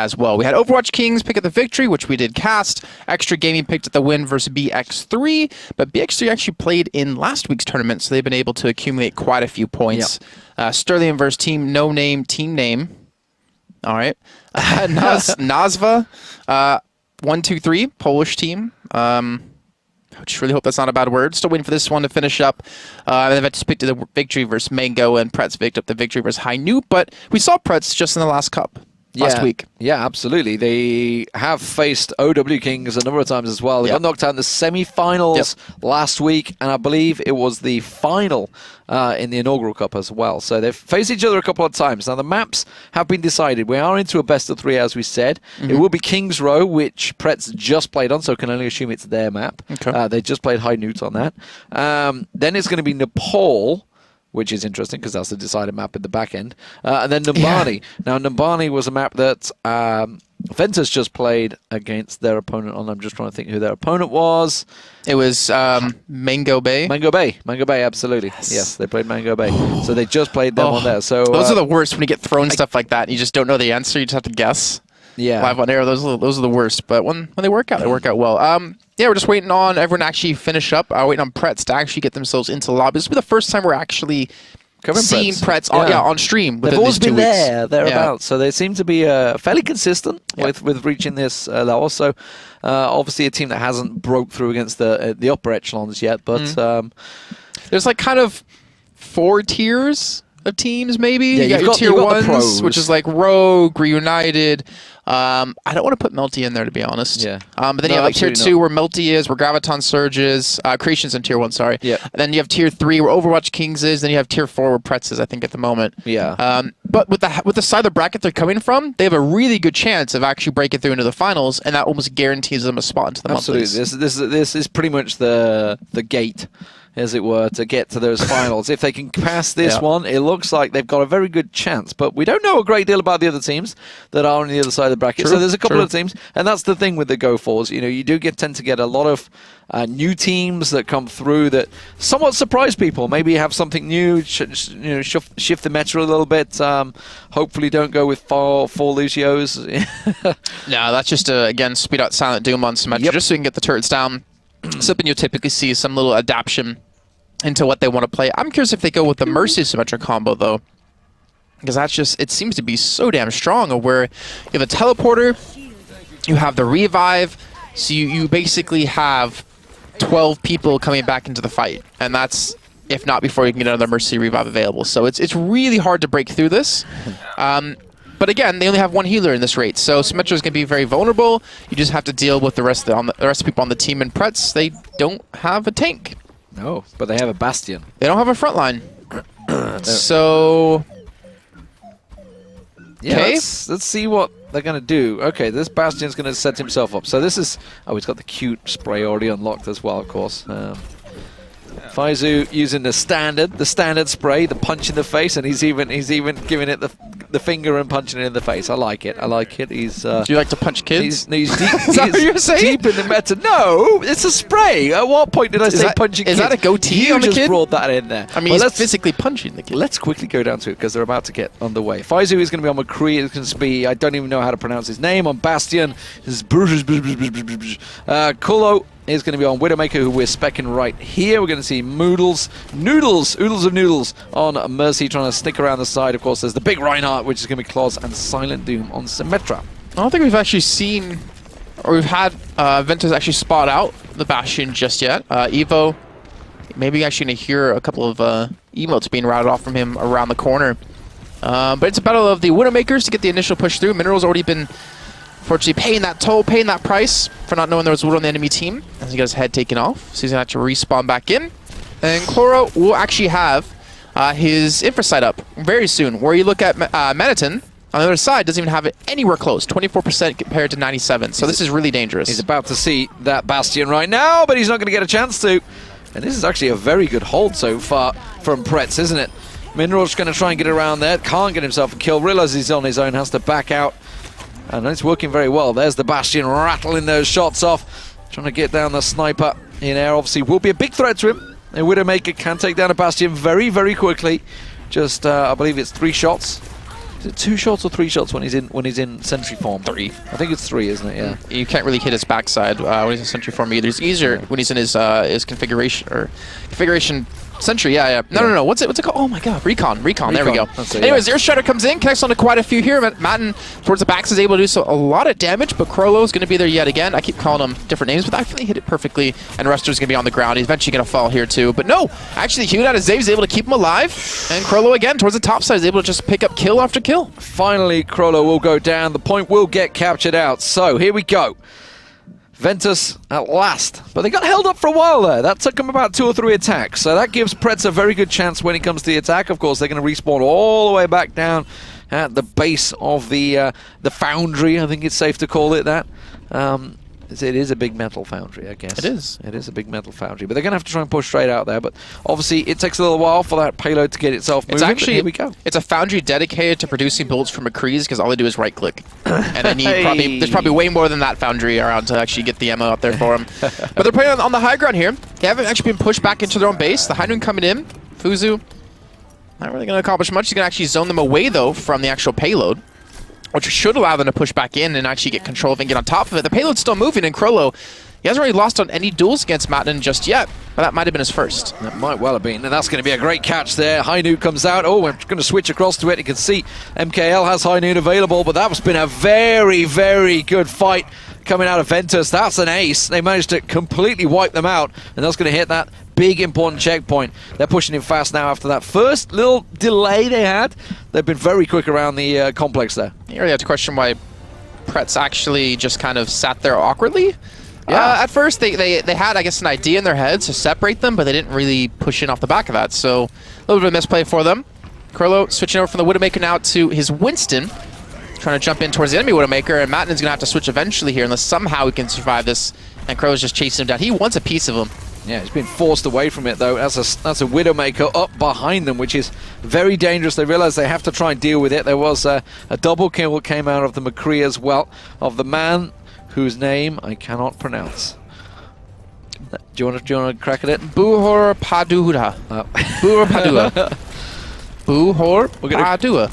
as well. We had Overwatch Kings pick up the victory, which we did cast. Extra Gaming picked up the win versus BX3, but BX3 actually played in last week's tournament, so they've been able to accumulate quite a few points. Yep. Sterling versus Team No Name, Team Name. All right. Nazva, 1-2-3, Polish team. I just really hope that's not a bad word. Still waiting for this one to finish up. And then Ventus picked up the victory versus Mango, and Prets picked up the victory versus High Noop. But we saw Prets just in the last cup. Last week. Yeah, absolutely. They have faced OW Kings a number of times as well. They got knocked out in the semi-finals last week, and I believe it was the final in the inaugural cup as well. So they've faced each other a couple of times. Now the maps have been decided. We are into a best of 3, as we said. It will be Kings Row, which Prets just played on, so can only assume it's their map. Okay. They just played High Newt on that. Then it's going to be Nepal, which is interesting because that's the decided map at the back end. And then Numbani. Now, Numbani was a map that Ventus just played against their opponent on. I'm just trying to think who their opponent was. It was Mango Bay. Mango Bay, absolutely. Yes, they played Mango Bay. So they just played them on there. So those are the worst when you get thrown stuff like that and you just don't know the answer. You just have to guess. Yeah. Live on air, those are the worst. But when they work out, they work out well. Yeah, we're just waiting on everyone to actually finish up. Waiting on Prets to actually get themselves into the lobby. This will be the first time we're actually seeing Prets on stream. They've always been thereabouts. So they seem to be fairly consistent with reaching this level. So obviously a team that hasn't broke through against the upper echelons yet. But there's like kind of 4 tiers of teams, maybe. Yeah, you got your tier 1s, which is like Rogue, Reunited. I don't want to put Melty in there, to be honest. Yeah. But then you have like tier 2 where Melty is, where Graviton Surge is, Creation's in tier 1, sorry. Yeah. And then you have tier 3 where Overwatch Kings is, then you have tier 4 where Prets is, I think, at the moment. Yeah. But with the side of the bracket they're coming from, they have a really good chance of actually breaking through into the finals, and that almost guarantees them a spot into the monthlies. Absolutely. This is pretty much the gate, as it were, to get to those finals. If they can pass this one, it looks like they've got a very good chance. But we don't know a great deal about the other teams that are on the other side of the bracket. So there's a couple of teams, and that's the thing with the Go4s. You know, you do tend to get a lot of new teams that come through that somewhat surprise people. Maybe have something new, shift the meta a little bit. Hopefully don't go with four Lucios. No, that's just again speed out Silent Doom on Symmetra, just so you can get the turrets down. Something you'll typically see some little adaptation into what they want to play. I'm curious if they go with the Mercy Symmetra combo, though, because that's just, it seems to be so damn strong, where you have a teleporter, you have the revive, so you basically have 12 people coming back into the fight, and that's, if not before you can get another Mercy revive available. So it's really hard to break through this. But again, they only have 1 healer in this rate, so Symmetra is going to be very vulnerable. You just have to deal with the rest of people on the team. And Prets, they don't have a tank. No, but they have a Bastion. They don't have a front line. So, yeah, let's see what they're going to do. Okay, this Bastion's going to set himself up. So this is, he's got the cute spray already unlocked as well, of course. Faizu using the standard spray, the punch in the face, and he's even giving it the finger and punching it in the face. I like it. He's. Do you like to punch kids? He's deep. Is that what you're saying? Deep in the meta. No, it's a spray. At what point did I say punching kids? Is that a goatee on the kid? You just brought that in there. I mean, he's physically punching the kid. Let's quickly go down to it because they're about to get underway. Faizu is going to be on McCree. It's going to be, I don't even know how to pronounce his name, on Bastion. Kulo is going to be on Widowmaker, who we're speccing right here. We're going to see Oodles of Noodles on Mercy, trying to stick around the side. Of course, there's the big Reinhardt, which is going to be Claws, and Silent Doom on Symmetra. I don't think we've actually seen, or we've had Ventus actually spot out the Bastion just yet. Evo, maybe actually going to hear a couple of emotes being routed off from him around the corner. But it's a battle of the Widowmakers to get the initial push through. Mineral's already been, fortunately, paying that toll, paying that price for not knowing there was wood on the enemy team, as he got his head taken off. So he's going to have to respawn back in. And Chloro will actually have his infra site up very soon, where you look at Maniton on the other side, doesn't even have it anywhere close, 24% compared to 97%. So this is really dangerous. He's about to see that Bastion right now, but he's not going to get a chance to. And this is actually a very good hold so far from Prets, isn't it? Mineral's going to try and get around there, can't get himself a kill, realizes he's on his own, has to back out. And it's working very well. There's the Bastion rattling those shots off, trying to get down the sniper in air. Obviously will be a big threat to him. And Widowmaker can take down a Bastion very, very quickly. Just, I believe it's 3 shots. Is it 2 shots or 3 shots when he's in sentry form? 3. I think it's 3, isn't it? Yeah. You can't really hit his backside when he's in sentry form either. It's easier when he's in his configuration sentry. Yeah. No. What's it called? Oh my god, recon. There we go. Anyways, Earth Shatter comes in, connects onto quite a few here. Matten towards the backs is able to do a lot of damage, but Krolo is going to be there yet again. I keep calling him different names, but I think he hit it perfectly. And Ruster's going to be on the ground. He's eventually going to fall here too. But no, actually, Hugh out of Zave is able to keep him alive, and Krolo again towards the top side is able to just pick up kill after kill. Finally, Krolo will go down. The point will get captured out. So here we go. Ventus at last, but they got held up for a while there. That took them about 2 or 3 attacks, so that gives Prets a very good chance when it comes to the attack. Of course, they're going to respawn all the way back down at the base of the foundry. I think it's safe to call it that. It is a big metal foundry, I guess. It is. It is a big metal foundry, but they're going to have to try and push straight out there. But obviously, it takes a little while for that payload to get itself moving. Here we go. It's a foundry dedicated to producing bullets for McCree's because all they do is right-click, and they need there's probably way more than that foundry around to actually get the ammo out there for them. But they're playing on the high ground here. They haven't actually been pushed back into their own base. The High Noon coming in. Fuzu, not really going to accomplish much. He's going to actually zone them away though from the actual payload, which should allow them to push back in and actually get control of it and get on top of it. The payload's still moving, and Krolo, he hasn't really lost on any duels against Matten just yet, but that might have been his first. That might well have been, and that's going to be a great catch there. High Noon comes out. Oh, we're going to switch across to it. You can see MKL has High Noon available, but that's been a very, very good fight coming out of Ventus. That's an ace. They managed to completely wipe them out, and that's going to hit that big important checkpoint. They're pushing in fast now after that first little delay they had. They've been very quick around the complex there. You really have to question why Prets actually just kind of sat there awkwardly. At first, they had, I guess, an idea in their heads to separate them, but they didn't really push in off the back of that. So a little bit of a misplay for them. Krolo switching over from the Widowmaker now to his Winston, trying to jump in towards the enemy Widowmaker, and Matten is going to have to switch eventually here unless somehow he can survive this. And Krolo's just chasing him down. He wants a piece of him. Yeah, he's been forced away from it, though. That's a Widowmaker up behind them, which is very dangerous. They realize they have to try and deal with it. There was a double kill that came out of the McCree as well, of the man whose name I cannot pronounce. Do you want to crack at it? Buhor Padua. Buhor Padua. Buhor Padua.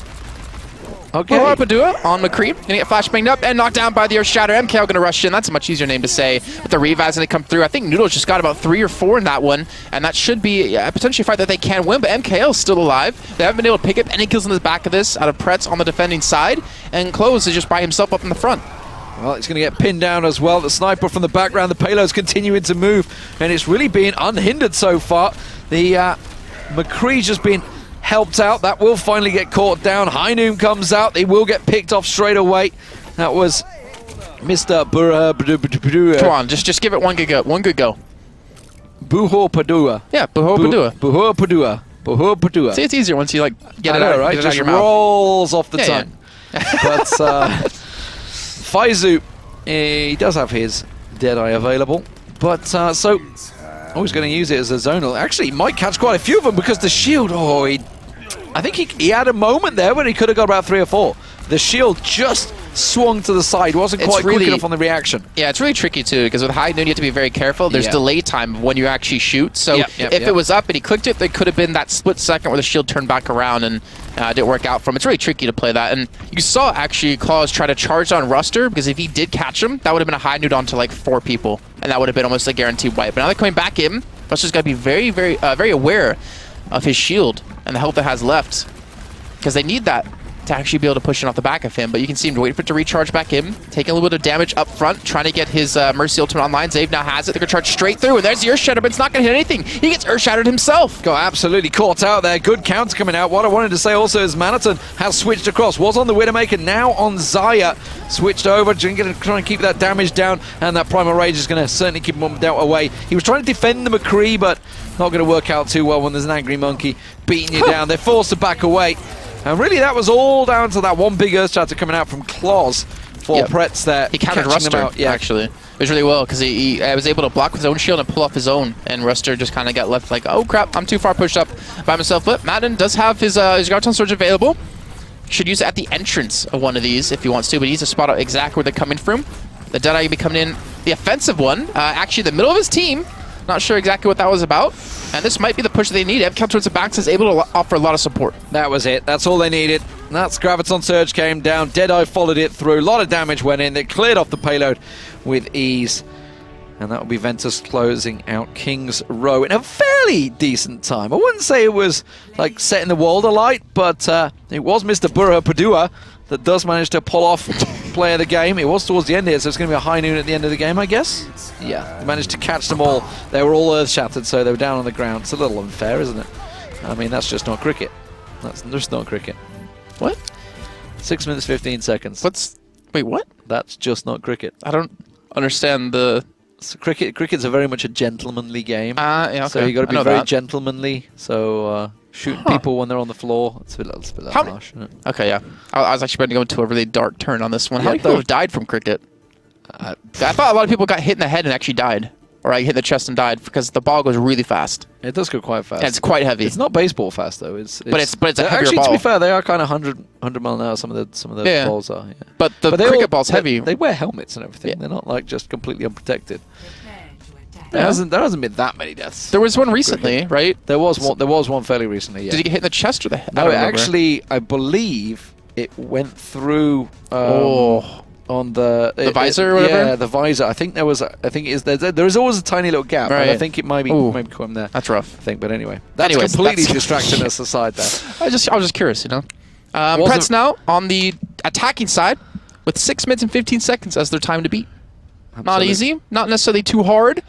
Okay. Buhor Padua on McCree. Gonna get flashbanged up and knocked down by the Earth Shatter. MKL gonna rush in. That's a much easier name to say. With the Reviv's gonna come through. I think Noodles just got about 3 or 4 in that one, and that should be potentially a fight that they can win, but MKL's still alive. They haven't been able to pick up any kills in the back of this out of Prets on the defending side, and Close is just by himself up in the front. Well, it's going to get pinned down as well. The sniper from the background, the payload's continuing to move, and it's really being unhindered so far. The McCree's just been helped out. That will finally get caught down. High Noon comes out. They will get picked off straight away. That was Mr. Burra. Come on, just give it one good go. One good go. Buhor Padua. Yeah, Buhor Padua. Buhor Padua. Buhor Padua. See, it's easier once you get it out, right? get it Just out of your mouth. rolls off the tongue. Yeah. But Faizu, he does have his Deadeye available, but so he's going to use it as a zonal. Actually, he might catch quite a few of them because the shield, I think he had a moment there where he could have got about 3 or 4. The shield just swung to the side, wasn't quite quick enough on the reaction. Yeah, it's really tricky too, because with High Noon you have to be very careful. There's delay time of when you actually shoot, so if it was up and he clicked it, there could have been that split second where the shield turned back around and didn't work out for him. It's really tricky to play that, and you saw actually Claus try to charge on Ruster, because if he did catch him, that would have been a High Noon onto like 4 people, and that would have been almost a guaranteed wipe. But now they're coming back in. Ruster's got to be very, very aware of his shield and the health it has left, because they need that to actually be able to push it off the back of him. But you can see him waiting for it to recharge back in, taking a little bit of damage up front, trying to get his Mercy ultimate online. Zave now has it. They're going to charge straight through, and there's the Earth Shatter, but it's not going to hit anything. He gets Earth Shattered himself. Got absolutely caught out there. Good counter coming out. What I wanted to say also is Manhattan has switched across. Was on the Widowmaker, now on Zaya. Switched over, trying to keep that damage down, and that Primal Rage is going to certainly keep him away. He was trying to defend the McCree, but not going to work out too well when there's an angry monkey beating you down. They're forced to back away. And really, that was all down to that one big Earth Shatter coming out from Claus for Prets there. He countered Ruster, actually. It was really well, because he was able to block with his own shield and pull off his own, and Ruster just kind of got left like, oh crap, I'm too far pushed up by myself. But Matten does have his Garton Surge available. Should use it at the entrance of one of these if he wants to, but he needs to spot out exactly where they're coming from. The Deadeye will be coming in, the offensive one, actually the middle of his team. Not sure exactly what that was about. And this might be the push that they need. MKL towards the back is able to offer a lot of support. That was it. That's all they needed. That's Graviton Surge came down. Deadeye followed it through. A lot of damage went in. They cleared off the payload with ease. And that will be Ventus closing out King's Row in a fairly decent time. I wouldn't say it was like setting the world alight, but it was Mr. Burra Padua that does manage to pull off play of the game. It was towards the end here, so it's going to be a high noon at the end of the game, I guess. Yeah, managed to catch them all. They were all earth-shattered, so they were down on the ground. It's a little unfair, isn't it? I mean, that's just not cricket. That's just not cricket. What? 6 minutes, 15 seconds. Wait, what? That's just not cricket. I don't understand the... So cricket's a very much a gentlemanly game. Yeah, okay. So you got to be very gentlemanly. So shooting people when they're on the floor, it's a bit harsh, isn't it? Okay, yeah. I was actually going to go into a really dark turn on this one. How many people have died from cricket? I thought a lot of people got hit in the head and actually died. Or I hit in the chest and died because the ball goes really fast. It does go quite fast. Yeah, it's quite heavy. It's not baseball fast though. But it's a heavier actually, ball. to be fair, they are kind of 100 mile an hour. Some of the balls are. Yeah. But the cricket ball's heavy. They wear helmets and everything. Yeah. They're not like just completely unprotected. Yeah. There hasn't been that many deaths. There was one recently, right? There was one fairly recently. Yeah. Did you get hit in the chest or the head? No, actually, I believe it went through. On the visor or whatever? Yeah, the visor. I think there is always a tiny little gap. Right. And I think it might be come there. That's rough. I think, but anyway. That's completely distracting us aside there. I was just curious, you know. Prets now on the attacking side with 6 minutes and 15 seconds as their time to beat. Absolutely. Not easy, not necessarily too hard.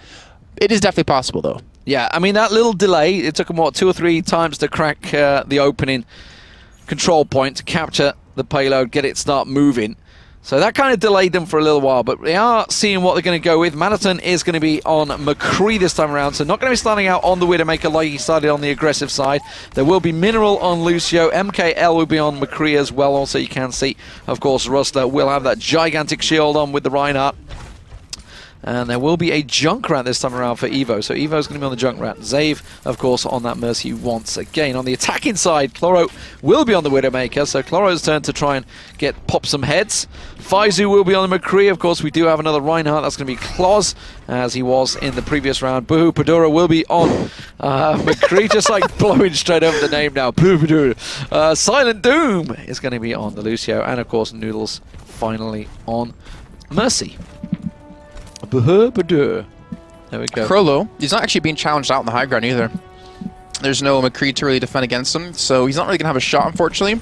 It is definitely possible though. Yeah, I mean that little delay, it took them 2 or 3 times to crack the opening control point to capture the payload, get it start moving. So that kind of delayed them for a little while, but they are seeing what they're going to go with. Manaton is going to be on McCree this time around, so not going to be starting out on the Widowmaker like he started on the aggressive side. There will be Mineral on Lucio. MKL will be on McCree as well. Also, you can see, of course, Rustler will have that gigantic shield on with the Reinhardt. And there will be a Junkrat this time around for Evo. So Evo's going to be on the Junkrat. Zave, of course, on that Mercy once again. On the attacking side, Chloro will be on the Widowmaker. So Chloro's turn to try and pop some heads. Faizu will be on the McCree. Of course, we do have another Reinhardt. That's going to be Kloz, as he was in the previous round. Buhu Padura will be on McCree, just like blowing straight over the name now. Buhu Padura. Silent Doom is going to be on the Lucio. And, of course, Noodles finally on Mercy. There we go. Krolo, he's not actually being challenged out on the high ground either. There's no McCree to really defend against him, so he's not really going to have a shot, unfortunately,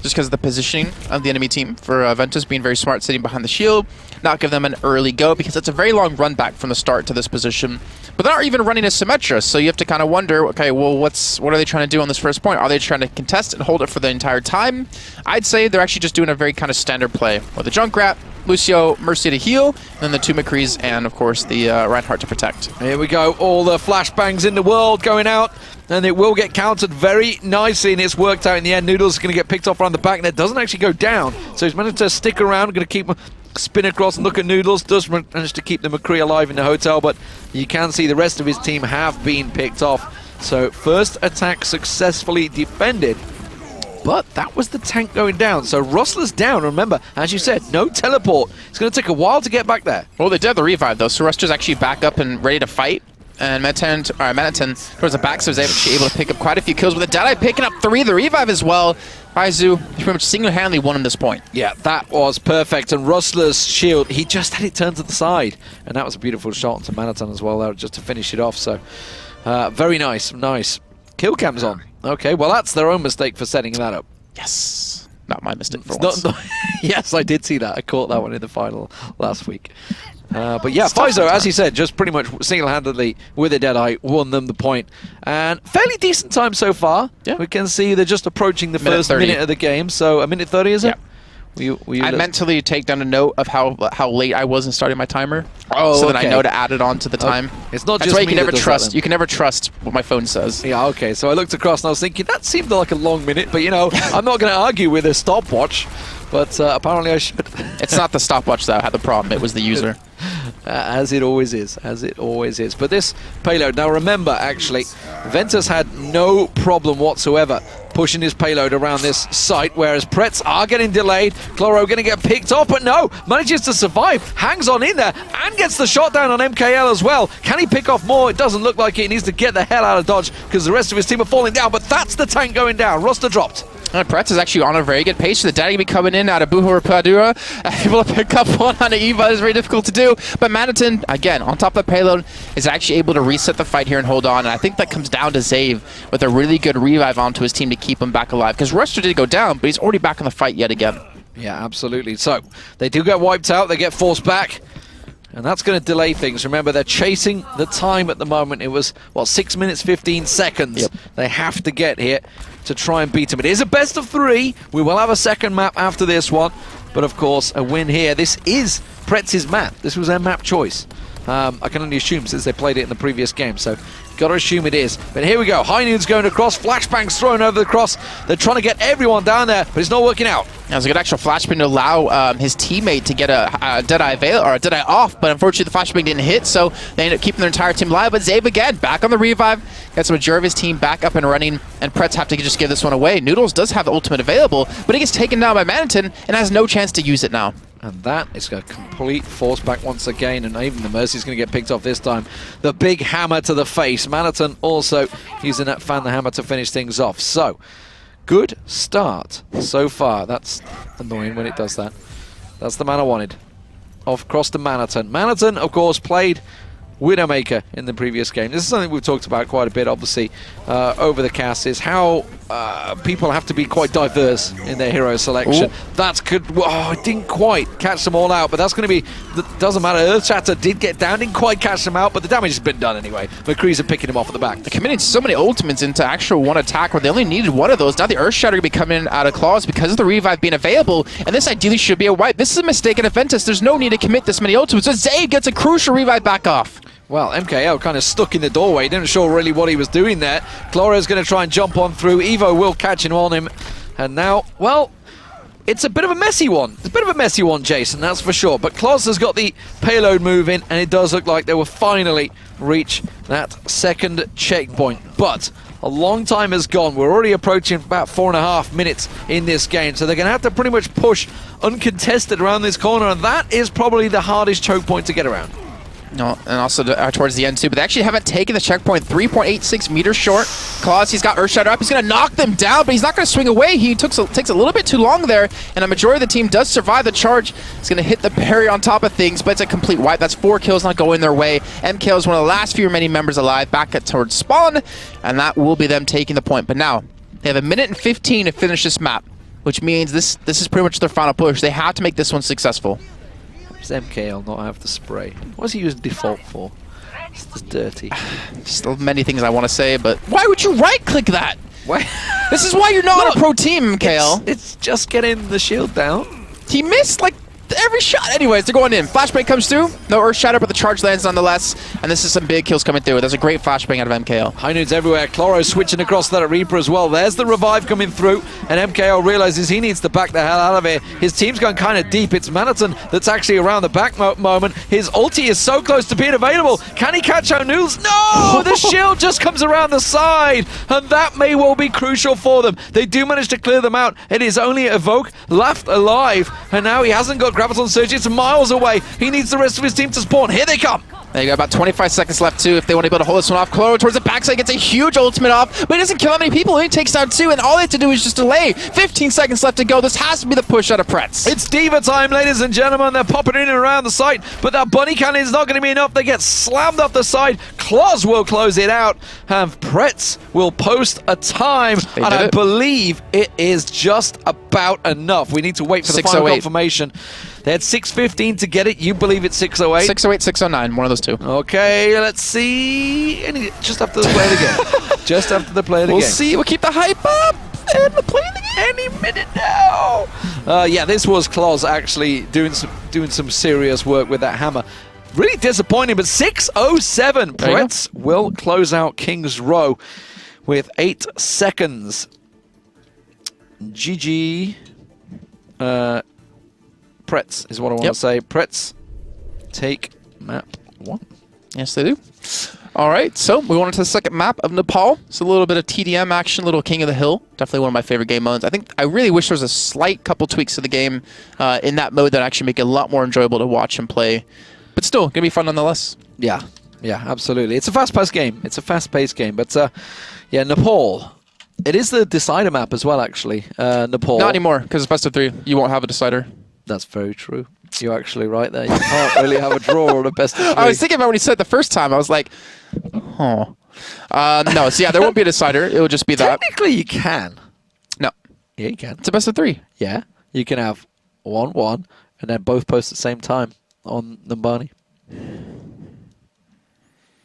just because of the positioning of the enemy team. For Ventus being very smart, sitting behind the shield, not give them an early go, because it's a very long run back from the start to this position. But they're not even running a Symmetra, so you have to kind of wonder, okay, well, what are they trying to do on this first point? Are they trying to contest and hold it for the entire time? I'd say they're actually just doing a very kind of standard play, with the Junkrat, Lucio, Mercy to heal, and then the 2 McCrees, and of course the Reinhardt to protect. Here we go, all the flashbangs in the world going out, and it will get countered very nicely, and it's worked out in the end. Noodles is going to get picked off around the back, and it doesn't actually go down, so he's managed to stick around, going to keep spin across and look at Noodles, does manage to keep the McCree alive in the hotel, but you can see the rest of his team have been picked off. So first attack successfully defended. But that was the tank going down. So Rustler's down. Remember, as you said, no teleport. It's going to take a while to get back there. Well, they did have the revive, though. So Rustler's actually back up and ready to fight. And Manaton towards the back, so was actually able to pick up quite a few kills with the Deadeye picking up 3. The revive as well. Faizu pretty much single-handedly won him this point. Yeah, that was perfect. And Rustler's shield, he just had it turned to the side. And that was a beautiful shot onto Manaton as well there, just to finish it off. So very nice. Kill cam's on. Okay, well, that's their own mistake for setting that up. Yes. Not my mistake for once. Yes, I did see that. I caught that one in the final last week. But yeah, Faizo, as he said, just pretty much single-handedly with a Deadeye, won them the point. And fairly decent time so far. Yeah. We can see they're just approaching the first minute of the game. So a minute 30, is it? I mentally take down a note of how late I was in starting my timer, so that I know to add it on to the time. It's not That's just why you can never trust. You can never trust what my phone says. Yeah, okay. So I looked across and I was thinking that seemed like a long minute, but you know, I'm not going to argue with a stopwatch. But apparently I should. It's not the stopwatch that had the problem. It was the user. As it always is. But this payload, now remember, actually, Ventus had no problem whatsoever pushing his payload around this site, whereas Prets are getting delayed. Chloro going to get picked off, but no, manages to survive, hangs on in there, and gets the shot down on MKL as well. Can he pick off more? It doesn't look like it. He needs to get the hell out of Dodge because the rest of his team are falling down, but that's the tank going down. Roster dropped. And Prets is actually on a very good pace. The daddy be coming in out of Buhur Padura, able to pick up one on Eva is very difficult to do. But Maniton, again, on top of the payload, is actually able to reset the fight here and hold on. And I think that comes down to Zave with a really good revive onto his team to keep him back alive. Because Ruster did go down, but he's already back in the fight yet again. Yeah, absolutely. So they do get wiped out. They get forced back. And that's going to delay things. Remember, they're chasing the time at the moment. It was, what, 6 minutes, 15 seconds. Yep. They have to get here to try and beat him. It is a best of 3. We will have a second map after this one. But, of course, a win here. This is Prets' map. This was their map choice. I can only assume since they played it in the previous game. So, got to assume it is. But here we go. High Noon's going across. Flashbang's thrown over the cross. They're trying to get everyone down there, but it's not working out. That was a good actual flashbang to allow his teammate to get a Deadeye off, but unfortunately the flashbang didn't hit, so they ended up keeping their entire team alive. But Zave again, back on the revive, gets the majority of his team back up and running, and Prets have to just give this one away. Noodles does have the ultimate available, but he gets taken down by Maniton and has no chance to use it now. And that is a complete force back once again, and even the Mercy's going to get picked off this time. The big hammer to the face. Maniton also using that fan the hammer to finish things off. So, good start so far. That's annoying when it does that. That's the man I wanted. Off across to Maniton. Maniton, of course, played Widowmaker in the previous game. This is something we've talked about quite a bit, obviously, over the cast, is how people have to be quite diverse in their hero selection. Ooh. That's good. Oh, I didn't quite catch them all out, but that's going to be, doesn't matter. Earthshatter did get down, didn't quite catch them out, but the damage has been done anyway. McCree's are picking him off at the back. They're committing so many ultimates into actual one attack where they only needed one of those. Now the Earthshatter going to be coming out of claws because of the revive being available, and this ideally should be a wipe. This is a mistake in Ventus. There's no need to commit this many ultimates, so Zave gets a crucial revive back off. Well, MKL kind of stuck in the doorway. Didn't sure really what he was doing there. Clora's going to try and jump on through. Evo will catch him on him. And now, well, it's a bit of a messy one. It's a bit of a messy one, Jason, that's for sure. But Kloz has got the payload moving, and it does look like they will finally reach that second checkpoint. But a long time has gone. We're already approaching about 4.5 minutes in this game, so they're going to have to pretty much push uncontested around this corner, and that is probably the hardest choke point to get around. No, and also towards the end too, but they actually haven't taken the checkpoint. 3.86 meters short. Claus, he's got Earthshatter up. He's going to knock them down, but he's not going to swing away. He takes a little bit too long there, and a majority of the team does survive the charge. It's going to hit the barrier on top of things, but it's a complete wipe. That's 4 kills not going their way. MKL is one of the last few remaining members alive back towards spawn, and that will be them taking the point. But now, they have 1:15 to finish this map, which means this is pretty much their final push. They have to make this one successful. Does MKL not have the spray? What does he use default for? It's just dirty. Still many things I want to say, but why would you right-click that? Why? This is why you're not on a pro team, MKL. It's just getting the shield down. He missed, like, every shot. Anyways, they're going in. Flashbang comes through. No Earthshatter, but the charge lands nonetheless. And this is some big kills coming through. There's a great flashbang out of MKL. High Noon's everywhere. Chloro switching across that Reaper as well. There's the revive coming through. And MKL realizes he needs to back the hell out of it. His team's gone kind of deep. It's Maniton that's actually around the back moment. His ulti is so close to being available. Can he catch O'Neill's? No! The shield just comes around the side. And that may well be crucial for them. They do manage to clear them out. It is only Evoke left alive. And now he hasn't got Graviton Surge. It's miles away. He needs the rest of his team to spawn. Here they come. There you go, about 25 seconds left too if they want to be able to hold this one off. Cloro towards the backside gets a huge ultimate off, but he doesn't kill that many people. He takes down 2, and all they have to do is just delay. 15 seconds left to go. This has to be the push out of Prets. It's Diva time, ladies and gentlemen. They're popping in and around the site, but that bunny cannon is not going to be enough. They get slammed off the side. Kloz will close it out, and Prets will post a time, and I believe it is just about enough. We need to wait for the final confirmation. They had 6:15 to get it. You believe it's 6:08? 6:08, 6:09, one of those two. Okay, let's see. Just after the play it again. Just after the play it again. We'll see. We'll keep the hype up. And we'll play it again any minute now. Yeah, this was Kloz actually doing some serious work with that hammer. Really disappointing, but 6:07. Prets will close out King's Row with 8 seconds. GG. Prets is what I want to say. Prets take map 1. Yes, they do. All right, so we went into the second map of Nepal. It's a little bit of TDM action, little King of the Hill. Definitely one of my favorite game modes. I really wish there was a slight couple tweaks to the game in that mode that actually make it a lot more enjoyable to watch and play. But still, gonna be fun nonetheless. Yeah, absolutely. It's a fast-paced game. It's a fast-paced game. But yeah, Nepal. It is the decider map as well, actually, Nepal. Not anymore, because it's best of 3. You won't have a decider. That's very true. You're actually right there. You can't really have a draw or a best of 3. I was thinking about when he said it the first time. I was like, oh. No, so yeah, there won't be a decider. It will just be that. Technically, you can. No. Yeah, you can. It's a best of 3. Yeah, you can have 1-1 and then both post at the same time on Numbani.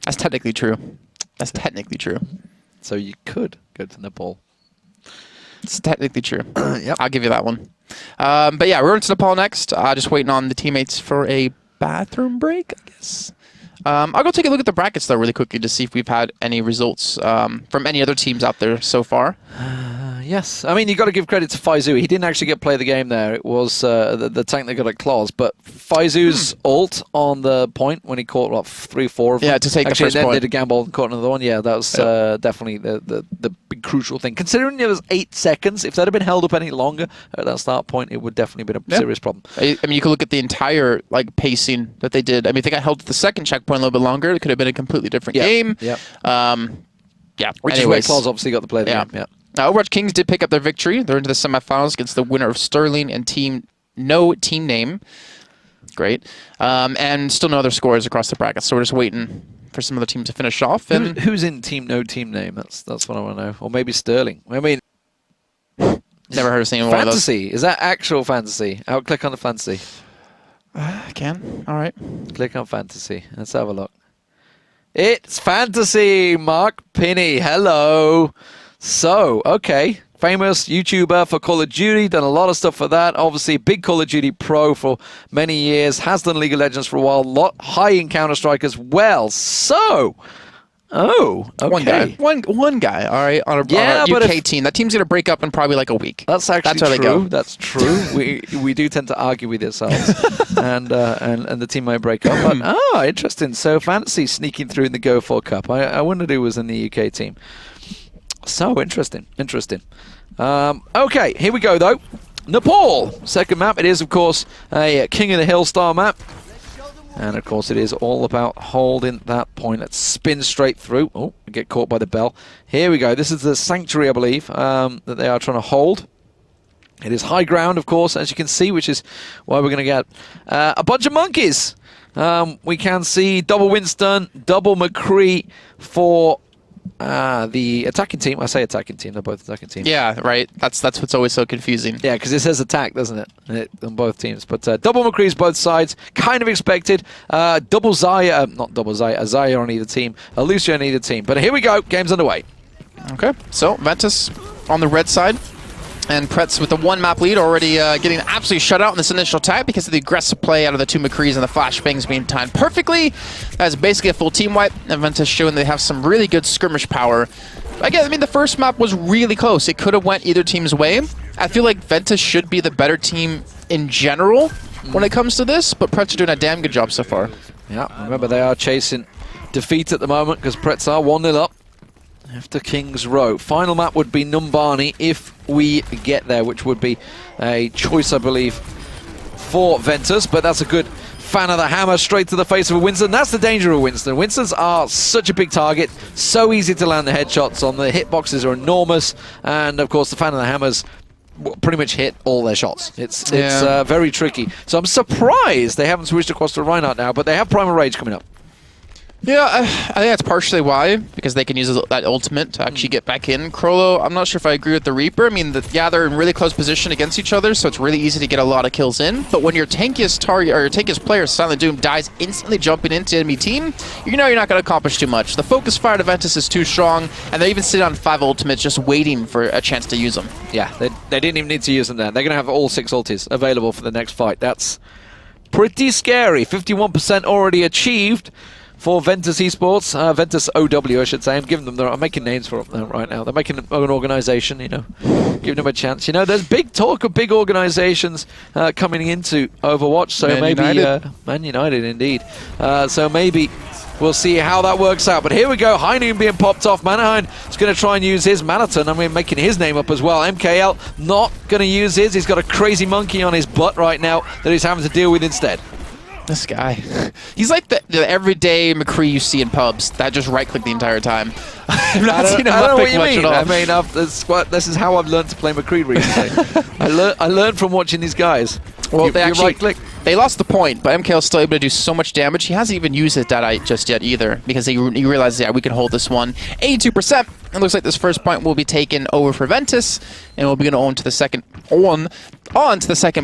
That's technically true. That's technically true. So you could go to Nepal. It's technically true. Yep. I'll give you that one. But yeah, we're going to Nepal next. Just waiting on the teammates for a bathroom break, I guess. I'll go take a look at the brackets, though, really quickly to see if we've had any results from any other teams out there so far. Yes. I mean, you got to give credit to Faizu. He didn't actually get play the game there. It was the tank that got a claws. But Faizu's ult on the point when he caught, what, 3-4 of them. Yeah, to take actually, the first point. Did a gamble and caught another one. Yeah, that was definitely the big crucial thing. Considering it was 8 seconds, if that had been held up any longer at that start point, it would definitely been a serious problem. I mean, you could look at the entire pacing that they did. I mean, I think I held the second checkpoint a little bit longer. It could have been a completely different game. Yeah. Yeah. Which is where Claws obviously got to play the game. Yeah. Overwatch Kings did pick up their victory. They're into the semifinals against the winner of Sterling and no team name. Great. And still no other scores across the bracket. So we're just waiting for some other teams to finish off. And who's in no team name? That's what I want to know. Or maybe Sterling. I mean, never heard of seeing one of those. Fantasy. Is that actual fantasy? I'll click on the fantasy. I can. All right. Click on fantasy. Let's have a look. It's fantasy. Mark Pinney. Hello. So, okay. Famous YouTuber for Call of Duty. Done a lot of stuff for that. Obviously, big Call of Duty pro for many years. Has done League of Legends for a while. High in Counter-Strike as well. So... Oh, okay. One guy, all right, on a UK team. That team's going to break up in probably like a week. That's actually true. They go. That's true. we do tend to argue with ourselves, and the team may break up. But, interesting. So Fantasy sneaking through in the Go4 Cup. I wondered who was in the UK team. So interesting. Okay, here we go, though. Nepal, second map. It is, of course, a King of the Hill style map. And, of course, it is all about holding that point. Let's spin straight through. Oh, get caught by the bell. Here we go. This is the Sanctuary, I believe, that they are trying to hold. It is high ground, of course, as you can see, which is why we're going to get a bunch of monkeys. We can see double Winston, double McCree for... the attacking team. I say attacking team. They're both attacking teams. Yeah, right. That's what's always so confusing. Yeah, because it says attack, doesn't it? On both teams. But double McCree's both sides. Kind of expected. Double Zaya. Not double Zaya. Zaya on either team. Lucia on either team. But here we go. Game's underway. Okay. So, Ventus on the red side. And Prets with the 1-map lead, already getting absolutely shut out in this initial attack because of the aggressive play out of the 2 McCrees and the flashbangs being timed perfectly. That's basically a full team wipe. And Ventus showing they have some really good skirmish power. Again, I mean, the first map was really close. It could have went either team's way. I feel like Ventus should be the better team in general when it comes to this, but Prets are doing a damn good job so far. Yeah, remember they are chasing defeat at the moment because Prets are 1-0 up. After King's Row. Final map would be Numbani if we get there, which would be a choice, I believe, for Ventus. But that's a good fan of the hammer straight to the face of a Winston. That's the danger of Winston. Winstons are such a big target, so easy to land the headshots on. The hitboxes are enormous, and of course the fan of the hammers pretty much hit all their shots. It's very tricky. So I'm surprised they haven't switched across to Reinhardt now, but they have Primal Rage coming up. Yeah, I think that's partially why, because they can use that ultimate to actually get back in. Krollo, I'm not sure if I agree with the Reaper. I mean, they're in really close position against each other, so it's really easy to get a lot of kills in. But when your tankiest target or your tankiest player, Silent Doom, dies instantly jumping into enemy team, you know you're not going to accomplish too much. The focus fire to Ventus is too strong, and they even sit on 5 ultimates just waiting for a chance to use them. Yeah, they didn't even need to use them there. They're going to have all 6 ultis available for the next fight. That's pretty scary. 51% already achieved for Ventus Esports, Ventus OW, I should say. I'm making names for them right now. They're making an organization, giving them a chance. There's big talk of big organizations coming into Overwatch. So Man United, indeed. So maybe we'll see how that works out. But here we go. High Noon being popped off. Manaheim is going to try and use his Manaton. I mean, making his name up as well. MKL not going to use his. He's got a crazy monkey on his butt right now that he's having to deal with instead. This guy. He's like the everyday McCree you see in pubs that just right-click the entire time. I've not seen him I don't know what up-pick you much mean. at all. I mean, this is how I've learned to play McCree recently. I learned from watching these guys. Well, they actually right-click. They lost the point, but MKL's still able to do so much damage. He hasn't even used his Deadite just yet either, because he realized, yeah, we can hold this one. 82%. It looks like this first point will be taken over for Ventus, and we'll be going to on to the second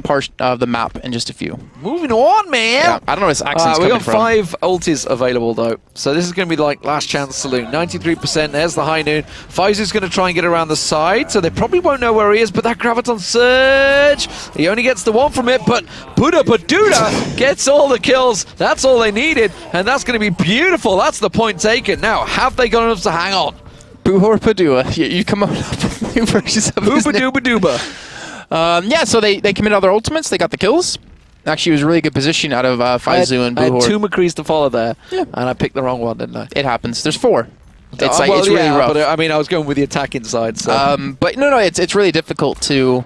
part of the map in just a few. Moving on, man. Yeah, I don't know where his accent's we coming got from. 5 ultis available though, so this is going to be like last chance saloon. 93%. There's the high noon. Faizu's going to try and get around the side, so they probably won't know where he is. But that graviton surge, he only gets the one from it. But Buddha Baduda gets all the kills. That's all they needed, and that's going to be beautiful. That's the point taken. Now, have they got enough to hang on? Buhor Padua. You come up with new versions of his name. Booba. Yeah, so they committed all their ultimates. They got the kills. Actually, it was a really good position out of Faizu and I Buhor. had 2 McCrees to follow there, Yeah. and I picked the wrong one, didn't I? It happens. There's 4. It's Well, it's really rough. But I mean, I was going with the attacking side. So. But no, it's really difficult to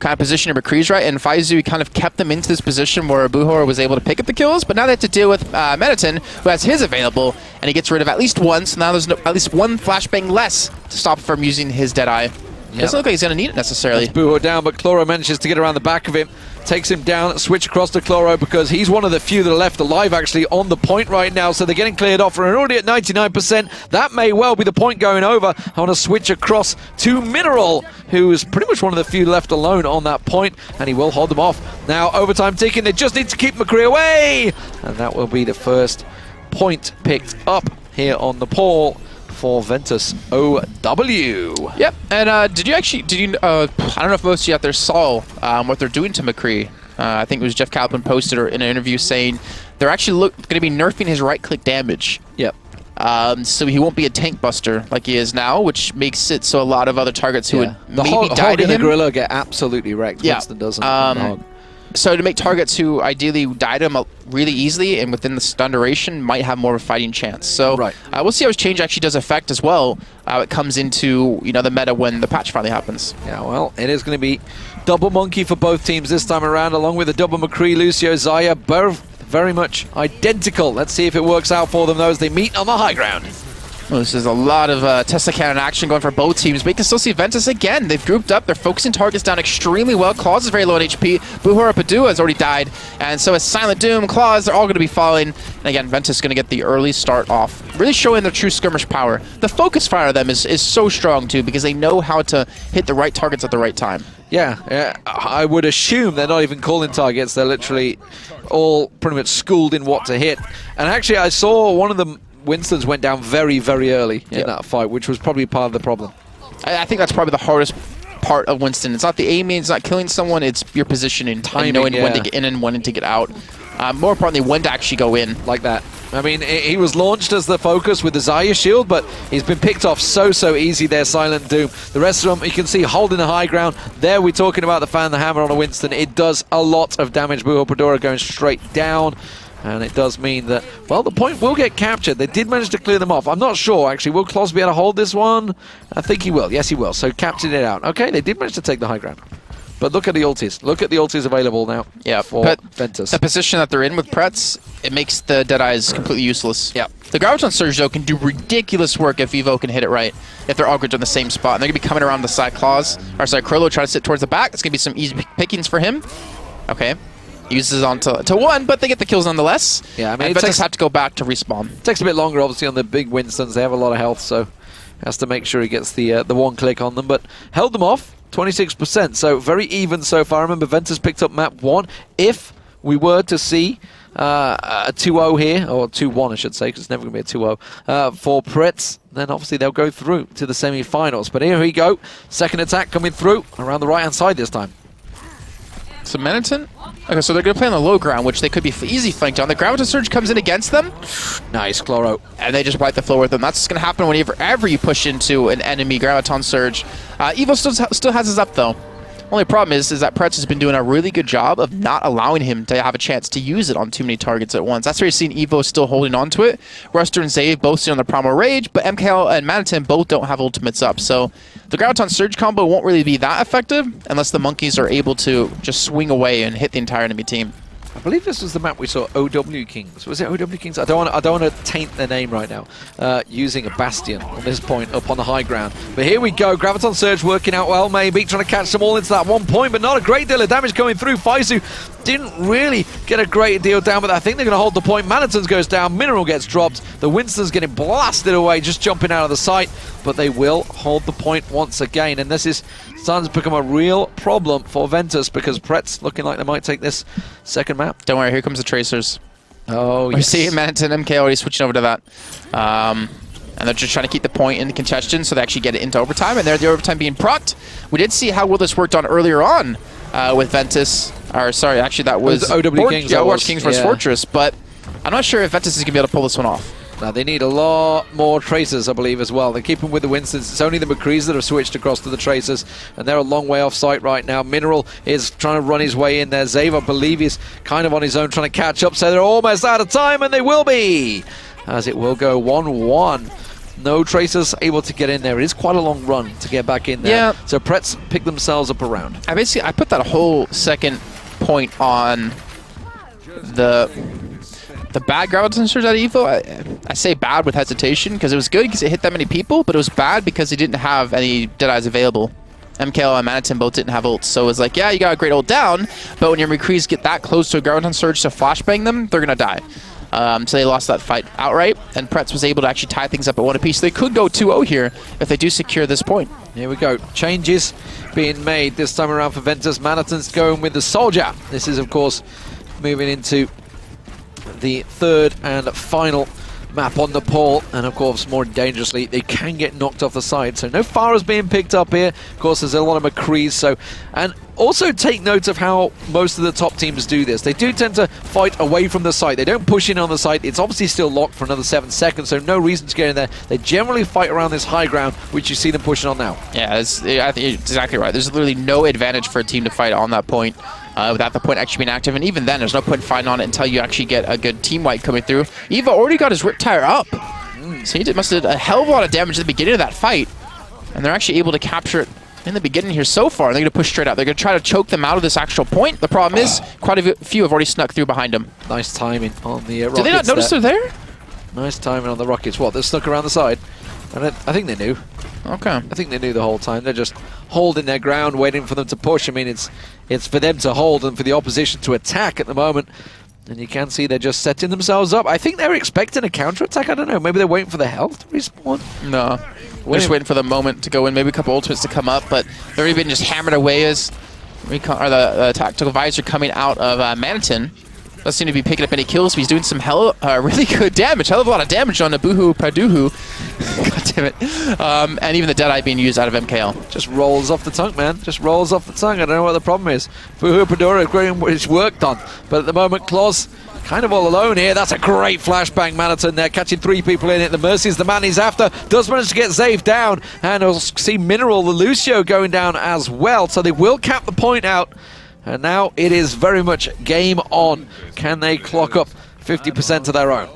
kind of position your McCree's right, and Faizu kind of kept them into this position where Buhor was able to pick up the kills, but now they have to deal with Mediton, who has his available, and he gets rid of at least one, so now there's at least one flashbang less to stop from using his Deadeye. Doesn't look like he's going to need it necessarily. Buhor down, but Chloro manages to get around the back of him, takes him down, switch across to Chloro because he's one of the few that are left alive actually on the point right now, so they're getting cleared off. We're already at 99%. That may well be the point going over. I want to switch across to Mineral, who is pretty much one of the few left alone on that point, and he will hold them off. Now, overtime ticking. They just need to keep McCree away, and that will be the first point picked up here on the pole for Ventus OW. Yep, and I don't know if most of you out there saw what they're doing to McCree. I think it was Jeff Kaplan posted in an interview saying they're actually going to be nerfing his right-click damage. Yep. So he won't be a tank buster like he is now, which makes it so a lot of other targets who would maybe die to the him. Gorilla get absolutely wrecked. Yeah. Winston doesn't. So to make targets who ideally die to him really easily and within the stun duration might have more of a fighting chance. So we'll see how his change actually does affect as well. It comes into the meta when the patch finally happens. Yeah, well, it is going to be double monkey for both teams this time around, along with the double McCree, Lucio, Zaya, both very much identical. Let's see if it works out for them though as they meet on the high ground. Well, this is a lot of Tesla cannon action going for both teams, but you can still see Ventus again. They've grouped up. They're focusing targets down extremely well. Claws is very low on HP. Buhora Padua has already died, and so is Silent Doom. Claws, they're all going to be falling. And again, Ventus is going to get the early start off, really showing their true skirmish power. The focus fire of them is so strong, too, because they know how to hit the right targets at the right time. Yeah, I would assume they're not even calling targets. They're literally all pretty much schooled in what to hit. And actually, I saw one of them, Winston's went down very, very early in that fight, which was probably part of the problem. I think that's probably the hardest part of Winston. It's not the aiming, it's not killing someone, it's your positioning, timing, knowing when to get in and when to get out. More importantly, when to actually go in. Like that. I mean, he was launched as the focus with the Zaya shield, but he's been picked off so easy there, Silent Doom. The rest of them, you can see, holding the high ground. There we're talking about the fan, the hammer on a Winston. It does a lot of damage. Buho Padora going straight down. And it does mean that, well, the point will get captured. They did manage to clear them off. I'm not sure, actually. Will Claus be able to hold this one? I think he will. Yes, he will. So captured it out. Okay, they did manage to take the high ground. But look at the ultis. Look at the ultis available now for Ventus. The position that they're in with Prets, it makes the Deadeyes completely useless. Yeah. The Graviton Surge, though, can do ridiculous work if Evo can hit it right, if they're all grouped in the same spot. And they're going to be coming around the side claws. Or sorry, Krollo trying to sit towards the back. It's going to be some easy pickings for him. Okay. Uses on to one, but they get the kills nonetheless. Yeah, I mean, Ventus have to go back to respawn. It takes a bit longer, obviously, on the big Winstons. They have a lot of health, so has to make sure he gets the one click on them. But held them off, 26%, so very even so far. Remember, Ventus picked up map 1. If we were to see a 2-0 here, or 2-1 I should say, because it's never going to be a 2-0, for Prets, then obviously they'll go through to the semi-finals. But here we go, second attack coming through around the right-hand side this time. So Meniton? Okay, so they're going to play on the low ground, which they could be easy flanked on. The Graviton Surge comes in against them. Nice, Chloro. And they just wipe the floor with them. That's going to happen whenever you push into an enemy Graviton Surge. Evo still has his up, though. Only problem is that Prets has been doing a really good job of not allowing him to have a chance to use it on too many targets at once. That's where you're seeing Evo still holding on to it. Ruster and Zave both sit on the Primal Rage, but MKL and Manitin both don't have ultimates up. So the Graviton Surge combo won't really be that effective unless the monkeys are able to just swing away and hit the entire enemy team. I believe this was the map we saw OW Kings. Was it OW Kings? I don't want to taint their name right now. Using a Bastion on this point up on the high ground. But here we go. Graviton Surge working out well, maybe trying to catch them all into that 1 point, but not a great deal of damage going through. Faizu didn't really get a great deal down, but I think they're going to hold the point. Manitons goes down, Mineral gets dropped. The Winston's getting blasted away, just jumping out of the sight, but they will hold the point once again. And this is starting to become a real problem for Ventus because Prets looking like they might take this second map. Don't worry, here comes the Tracers. Oh, We see Maniton and MK already switching over to that. And they're just trying to keep the point in the congestion so they actually get it into overtime, and they're the overtime being procced. We did see how well this worked on earlier on with Ventus. Or sorry, actually that was OW Kings. Yeah, Overwatch Kings versus Fortress, but I'm not sure if Ventus is going to be able to pull this one off. Now they need a lot more Tracers, I believe, as well. They keep them with the Winstons. It's only the McCrees that have switched across to the Tracers, and they're a long way off site right now. Mineral is trying to run his way in there. Zave, I believe, is kind of on his own trying to catch up, so they're almost out of time, and they will be, as it will go 1-1. No Tracers able to get in there. It is quite a long run to get back in there. Yeah. So Prets pick themselves up around. I put that whole second point on the bad Graviton Surge out of Evo. I say bad with hesitation because it was good because it hit that many people, but it was bad because he didn't have any Deadeyes available. MKL and Maniton both didn't have ults, so it was like, yeah, you got a great ult down, but when your McCrees get that close to a Graviton Surge to flashbang them, they're going to die. So they lost that fight outright, and Prets was able to actually tie things up at 1 apiece. So they could go 2-0 here if they do secure this point. Here we go. Changes being made this time around for Ventus. Maniton's going with the Soldier. This is, of course, moving into the third and final map on the pole, and of course more dangerously they can get knocked off the side, so no Pharah's being picked up here. Of course there's a lot of McCrees, so, and also take note of how most of the top teams do this. They do tend to fight away from the site. They don't push in on the site. It's obviously still locked for another 7 seconds, so no reason to get in there. They generally fight around this high ground, which you see them pushing on now. Yeah, I think you're exactly right. There's literally no advantage for a team to fight on that point without the point actually being active, and even then there's no point fighting on it until you actually get a good team wipe coming through. Eva already got his Riptire up, so he must have did a hell of a lot of damage at the beginning of that fight, and they're actually able to capture it in the beginning here so far. They're going to push straight out. They're going to try to choke them out of this actual point. The problem is quite a few have already snuck through behind them. Nice timing on the Rockets. Did they not notice they're there? Nice timing on the Rockets. What, they're stuck around the side? And I think they knew. Okay. I think they knew the whole time. They're just holding their ground, waiting for them to push. I mean, it's for them to hold and for the opposition to attack at the moment. And you can see they're just setting themselves up. I think they're expecting a counter-attack. I don't know. Maybe they're waiting for the health to respawn. No. We're just waiting for the moment to go in. Maybe a couple ultimates to come up, but they're even just hammered away as the tactical visor coming out of Maniton. Doesn't seem to be picking up any kills, but he's doing some really good damage. Hell of a lot of damage on Nabuhu Paduhu. God damn it. And even the Deadeye being used out of MKL. Just rolls off the tongue, man. Just rolls off the tongue. I don't know what the problem is. Buhu Padura getting what it's worked on. But at the moment, Claus kind of all alone here. That's a great flashbang, Maniton there, catching 3 people in it. The Mercy's the man he's after. Does manage to get Zave down. And we'll see Mineral, the Lucio, going down as well. So they will cap the point out. And now it is very much game on. Can they clock up 50% of their own?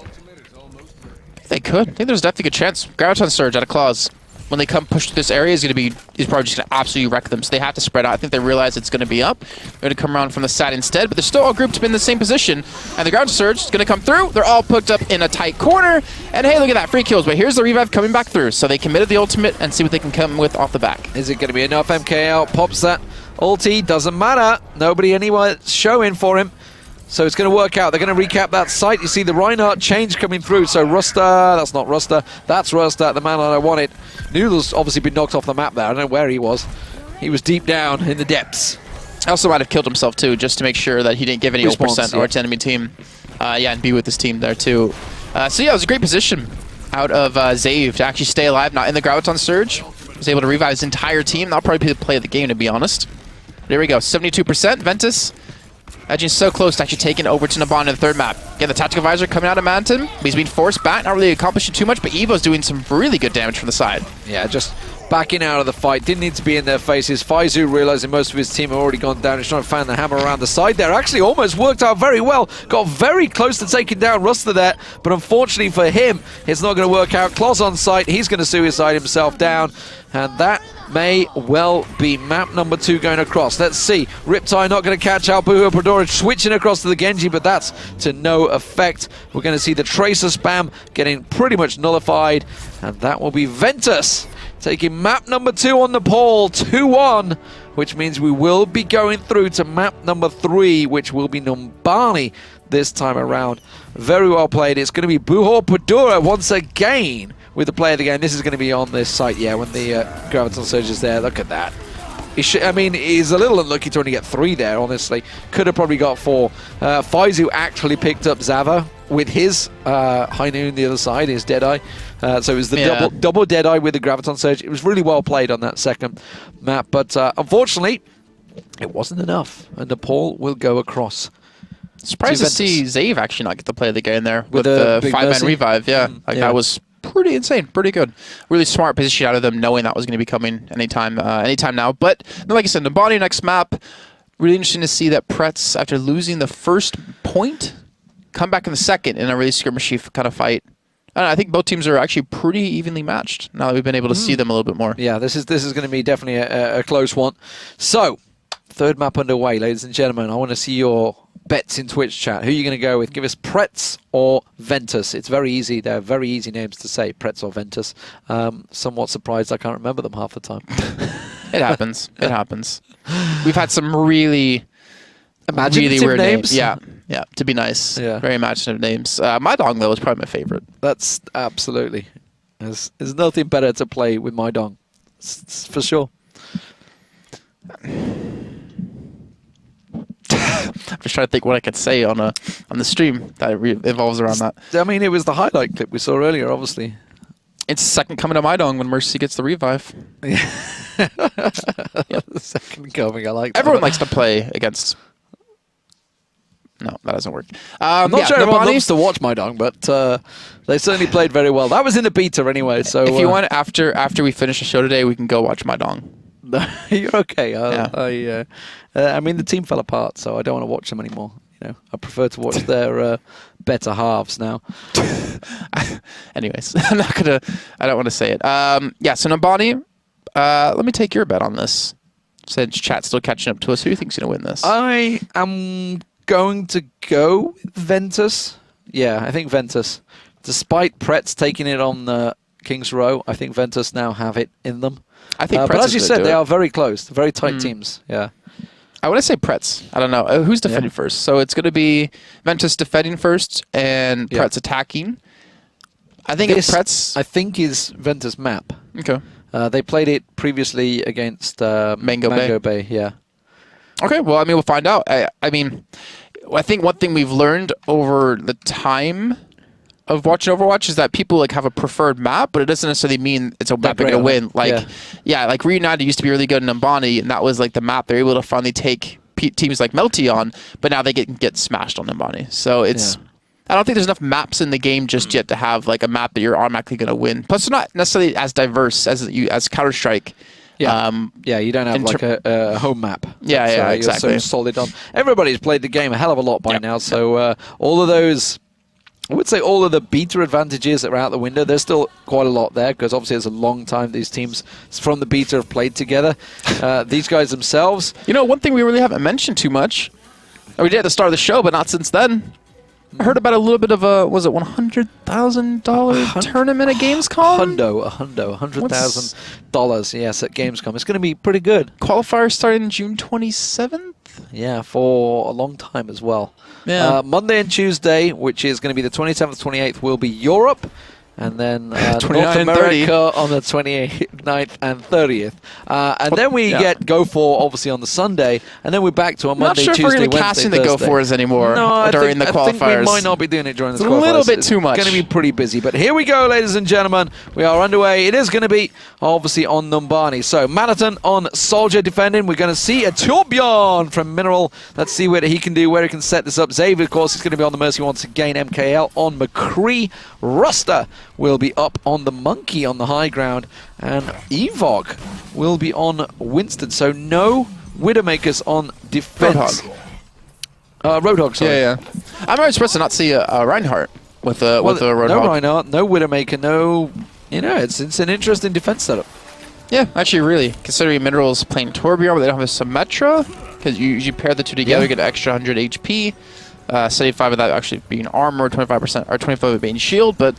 They could. I think there's definitely a good chance. Graviton Surge out of Claws. When they come push through this area, he's probably just going to absolutely wreck them. So they have to spread out. I think they realize it's going to be up. They're going to come around from the side instead, but they're still all grouped up in the same position. And the Graviton Surge is going to come through. They're all hooked up in a tight corner. And hey, look at that, free kills. But here's the revive coming back through. So they committed the ultimate and see what they can come with off the back. Is it going to be enough? MKL pops that ulti. Doesn't matter. Nobody anywhere showing for him. So it's going to work out. They're going to recap that site. You see the Reinhardt change coming through. So Rusta, that's not Rusta. That's Rusta, the man that I wanted. Noodle's obviously been knocked off the map there. I don't know where he was. He was deep down in the depths. I also might have killed himself too, just to make sure that he didn't give any ult percent or to enemy team. Yeah, and be with his team there too. So yeah, it was a great position out of Zave to actually stay alive, not in the Graviton Surge. Was able to revive his entire team. That'll probably be the play of the game, to be honest. There we go, 72%. Ventus edging so close to actually taking over to Naban in the third map. Again, the tactical visor coming out of Maniton. He's being forced back, not really accomplishing too much, but Evo's doing some really good damage from the side. Yeah, just backing out of the fight. Didn't need to be in their faces. Faizu, realizing most of his team have already gone down, he's trying to find the hammer around the side there. Actually almost worked out very well. Got very close to taking down Ruster there, but unfortunately for him, it's not going to work out. Claus on site, he's going to suicide himself down, and that may well be map number 2 going across. Let's see. Riptide not going to catch out. Go4Overwatch switching across to the Genji, but that's to no effect. We're going to see the Tracer spam getting pretty much nullified, and that will be Ventus taking map number 2 on the poll, 2-1, which means we will be going through to map number 3, which will be Numbani this time around. Very well played. It's going to be Go4Overwatch once again with the play of the game. This is going to be on this site, yeah, when the Graviton Surge is there. Look at that. I mean, he's a little unlucky to only get 3 there, honestly. Could have probably got 4. Faizu actually picked up Zava with his High Noon the other side, his Deadeye. So it was the double Deadeye with the Graviton Surge. It was really well played on that second map, but unfortunately, it wasn't enough, and the Paul will go across. Surprised to see Zave actually not get to play the game there with the 5-man revive. Yeah, that was pretty insane, pretty good. Really smart position out of them, knowing that was going to be coming anytime now. But like I said, Numbani next map. Really interesting to see that Prets, after losing the first point, come back in the second in a really skirmishy kind of fight. I think both teams are actually pretty evenly matched now that we've been able to see them a little bit more. Yeah, this is going to be definitely a close one. So, third map underway, ladies and gentlemen. I want to see your bets in Twitch chat. Who are you going to go with? Give us Prets or Ventus. It's very easy. They're very easy names to say, Prets or Ventus. Somewhat surprised I can't remember them half the time. It happens. It happens. We've had some really weird names. Yeah, to be nice. Yeah. Very imaginative names. My Dong, though, is probably my favorite. That's absolutely. There's nothing better to play with my Dong. It's for sure. I'm just trying to think what I could say on the stream that evolves around that. I mean, it was the highlight clip we saw earlier, obviously. It's second coming to my Dong when Mercy gets the revive. Yeah. The second coming, I like that. Everyone likes to play against... No, that doesn't work. I'm not sure everyone loves to watch my Dong, but they certainly played very well. That was in the beta anyway, so... If you want, after we finish the show today, we can go watch my Dong. You're okay. I mean, the team fell apart, so I don't want to watch them anymore. You know, I prefer to watch their better halves now. Anyways, I don't want to say it. Yeah, so Numbani, let me take your bet on this. Since chat's still catching up to us, who do you think's going to win this? I am going to go with Ventus. Yeah, I think Ventus. Despite Prets taking it on the King's Row, I think Ventus now have it in them. I think Prets but as you said, they are very close, very tight teams. Yeah. I want to say Prets. I don't know. Who's defending first? So it's going to be Ventus defending first and Prets attacking. I think it's Prets. I think is Ventus map. Okay. They played it previously against Mango Bay. Yeah. Okay. Well, I mean, we'll find out. I mean, I think one thing we've learned over the time of watching Overwatch is that people like have a preferred map, but it doesn't necessarily mean it's a map they're going to win. Like, like Reunited used to be really good in Numbani, and that was like the map they're able to finally take teams like Melty on, but now they get smashed on Numbani. So it's, I don't think there's enough maps in the game just yet to have like a map that you're automatically going to win. Plus, they're not necessarily as diverse as Counter-Strike. Yeah, you don't have like a home map. Yeah, exactly. You're so solid on. Everybody's played the game a hell of a lot by now, so all of those... I would say all of the beta advantages that are out the window, there's still quite a lot there, because obviously it's a long time these teams from the beta have played together. These guys themselves... You know, one thing we really haven't mentioned too much, we did at the start of the show, but not since then. I heard about a little bit of a, was it $100,000 tournament at Gamescom? $100,000, yes, at Gamescom. It's going to be pretty good. Qualifiers starting June 27th? Yeah, for a long time as well. Yeah. Monday and Tuesday, which is going to be the 27th, 28th, will be Europe. And then North America on the 29th and 30th. And then we get Go4 obviously on the Sunday. And then we're back to a Monday, Tuesday, Wednesday, Thursday. Not sure if we're going to cast in the Go4s anymore during the qualifiers. I think we might not be doing it during the qualifiers. It's a little bit too much. It's going to be pretty busy. But here we go, ladies and gentlemen. We are underway. It is going to be obviously on Numbani. So Marathon on Soldier defending. We're going to see a Torbjorn from Mineral. Let's see what he can do, where he can set this up. Xavier, of course, is going to be on the Mercy once again. MKL on McCree. Ruster will be up on the Monkey on the high ground, and Evok will be on Winston. So no Widowmakers on defense. Roadhog, sorry. Yeah. I'm very surprised to not see a Reinhardt with a Roadhog. No Reinhardt, no Widowmaker, no... You know, it's an interesting defense setup. Yeah, actually, really. Considering Minerals playing Torbjorn, but they don't have a Symmetra, because you pair the two together, get an extra 100 HP. 75 of that actually being armor, 25% or 25 being shield, but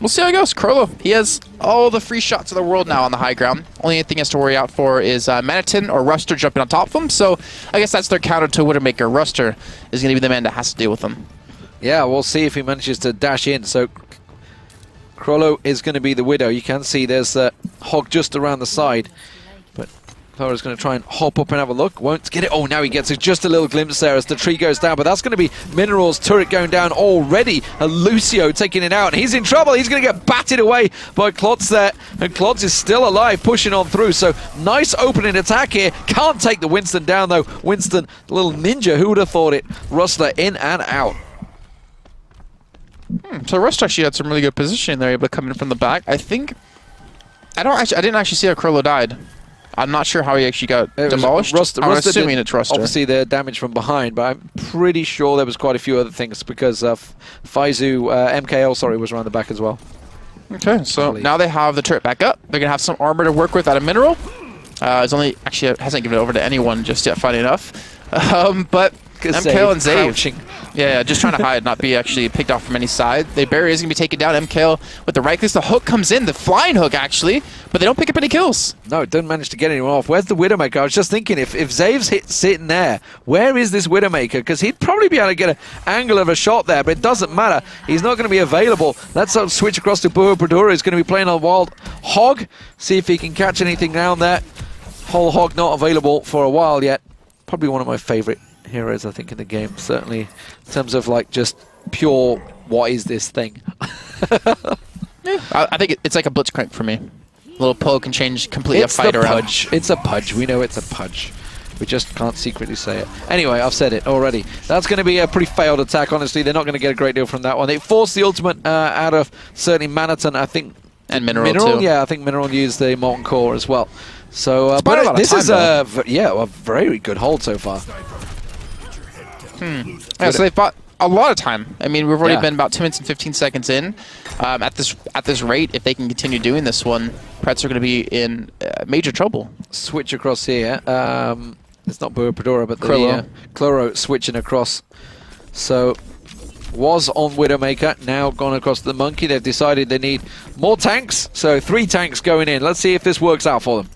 we'll see how it goes. Krolo, he has all the free shots of the world now on the high ground. Only thing he has to worry out for is Manitin or Ruster jumping on top of him, so I guess that's their counter to Widowmaker. Ruster is going to be the man that has to deal with them. Yeah, we'll see if he manages to dash in. So Krolo is going to be the Widow. You can see there's Hog just around the side, but Flora's going to try and hop up and have a look. Won't get it. Oh, now he gets just a little glimpse there as the tree goes down, but that's going to be Minerals' turret going down already. And Lucio taking it out, and he's in trouble. He's going to get batted away by Klotz there, and Klotz is still alive, pushing on through. So nice opening attack here. Can't take the Winston down, though. Winston, little ninja, who would have thought it? Rustler in and out. So Rust actually had some really good positioning there, able to come in from the back. I think I didn't actually see how Krolo died. I'm not sure how he actually got demolished. I'm assuming it's Ruster. Obviously, the damage from behind, but I'm pretty sure there was quite a few other things because Faizu, MKL, sorry, was around the back as well. Okay, so now they have the turret back up. They're gonna have some armor to work with out of Mineral. It's only actually hasn't given it over to anyone just yet, funny enough. But MKL and Zave. Yeah, just trying to hide, not be actually picked off from any side. The barrier is going to be taken down. MKL with the right clicks. The hook comes in, the flying hook actually, but they don't pick up any kills. No, it doesn't manage to get anyone off. Where's the Widowmaker? I was just thinking, if Zave's sitting there, where is this Widowmaker? Because he'd probably be able to get an angle of a shot there, but it doesn't matter. He's not going to be available. Let's switch across to Bradora. He's going to be playing on Wild Hog. See if he can catch anything down there. Whole Hog not available for a while yet. Probably one of my favorite heroes, I think, in the game. Certainly in terms of like just pure, what is this thing? Yeah, I think it's like a blitzcrank for me. A little poke can change completely a fight around. It's a pudge. We know it's a pudge. We just can't secretly say it. Anyway, I've said it already. That's going to be a pretty failed attack, honestly. They're not going to get a great deal from that one. They forced the ultimate out of certainly Maniton, I think. And Mineral too. Yeah, I think Mineral used the Molten Core as well. So, but this is a very good hold so far. Yeah, so they've bought a lot of time. I mean, we've already been about 2 minutes and 15 seconds in. At this rate, if they can continue doing this one, Prets are going to be in major trouble. Switch across here. It's not Bradora, but the Chloro switching across. So was on Widowmaker, now gone across to the Monkey. They've decided they need more tanks, so 3 tanks going in. Let's see if this works out for them.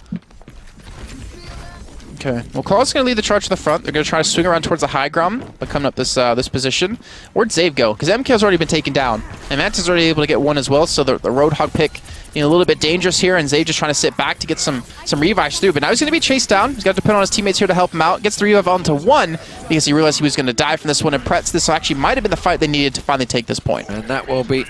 Okay, well, Claw's going to lead the charge to the front. They're going to try to swing around towards the high ground by coming up this position. Where'd Zave go? Because MK's already been taken down. And Mantis already able to get one as well, so the Roadhog pick a little bit dangerous here, and Zave just trying to sit back to get some revives through. But now he's going to be chased down. He's got to depend on his teammates here to help him out. Gets the revive onto 1 because he realized he was going to die from this one. And Prets, this actually might have been the fight they needed to finally take this point. And that will be